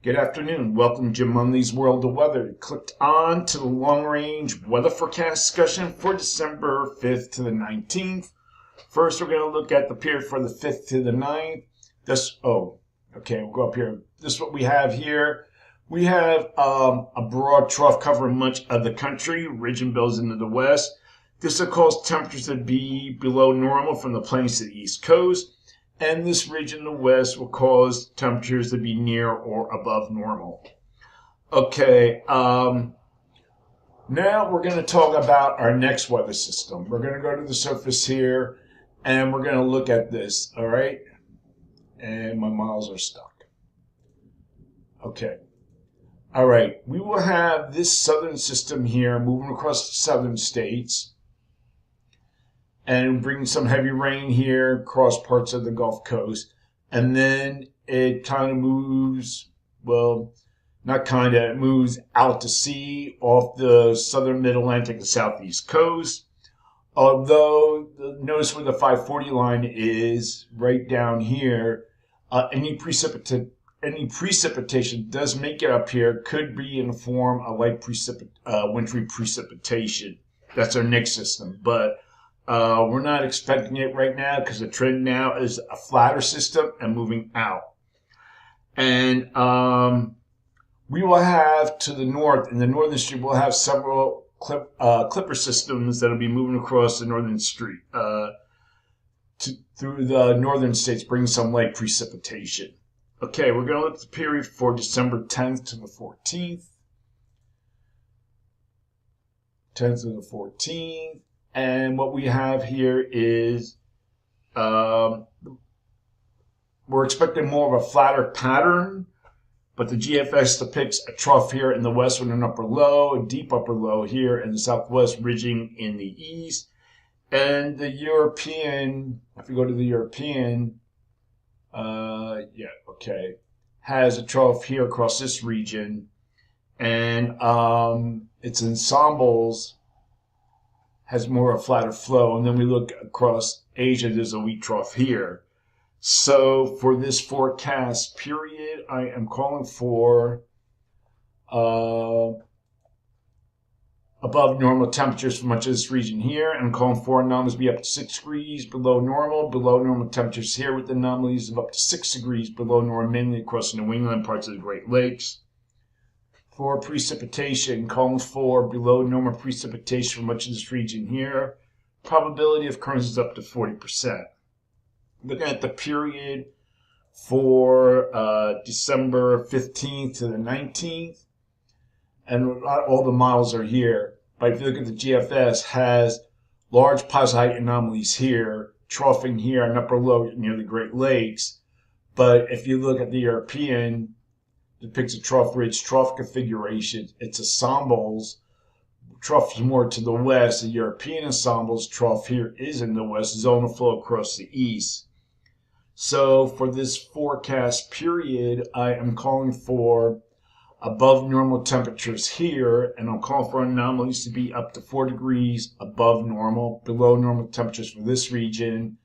Good afternoon. Welcome to Jim Munley's World of Weather. You clicked on to the long-range weather forecast discussion for December 5th to the 19th. First, we're going to look at the period for the 5th to the 9th. We'll go up here. This is what we have here. We have a broad trough covering much of the country, ridge and billows into the west. This will cause temperatures to be below normal from the plains to the east coast. And this ridge in the west will cause temperatures to be near or above normal. Okay, now we're going to talk about our next weather system. We're going to go to the surface here, and we're going to look at this, all right? And my models are stuck. Okay. All right, we will have this southern system here moving across the southern states and bring some heavy rain here across parts of the Gulf Coast. And then it kind of moves, it moves out to sea off the southern mid-Atlantic and southeast coast. Although, notice where the 540 line is, right down here, any precipitation does make it up here, could be in the form of light wintry precipitation. That's our next system. But we're not expecting it right now because the trend now is a flatter system and moving out. And we will have to the north, in the northern street, we'll have several clipper systems that will be moving across the northern street through the northern states, bringing some light precipitation. Okay, we're going to look at the period for December 10th to the 14th. 10th to the 14th. And what we have here is we're expecting more of a flatter pattern, but the GFS depicts a trough here in the west with an upper low, a deep upper low here in the southwest, ridging in the east. And the European, if we go to the European, has a trough here across this region, and its ensembles has more of a flatter flow. And then we look across Asia, there's a weak trough here. So for this forecast period, I am calling for above normal temperatures for much of this region here. And I'm calling for anomalies to be up to 6 degrees below normal temperatures here with anomalies of up to 6 degrees below normal, mainly across New England, parts of the Great Lakes. For precipitation, calling for below normal precipitation for much of this region here. Probability of occurrence is up to 40%. Looking at the period for December 15th to the 19th, and not all the models are here, but if you look at the GFS, has large positive height anomalies here, troughing here, and upper low near the Great Lakes. But if you look at the European, depicts a trough ridge trough configuration. Its ensembles trough more to the west. The European ensembles trough here is in the west, zonal flow across the east. So for this forecast period, I am calling for above normal temperatures here, and I'm calling for anomalies to be up to 4 degrees above normal, below normal temperatures for this region.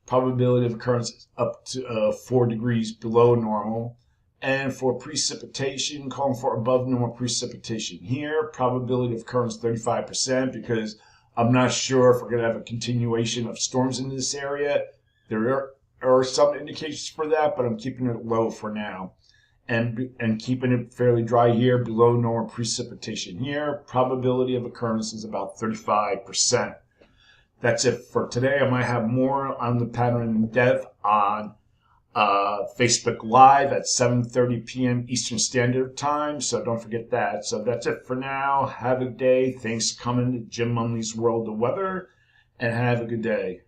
Probability of occurrence up to 4 degrees below normal. And for precipitation, calling for above normal precipitation here. Probability of occurrence 35%, because I'm not sure if we're going to have a continuation of storms in this area. There are some indications for that, but I'm keeping it low for now. And keeping it fairly dry here, below normal precipitation here. Probability of occurrence is about 35%. That's it for today. I might have more on the pattern in depth on Facebook Live at 7:30 p.m. Eastern Standard Time, so don't forget that. So that's it for now. Have a good day. Thanks for coming to Jim Munley's World of Weather, and have a good day.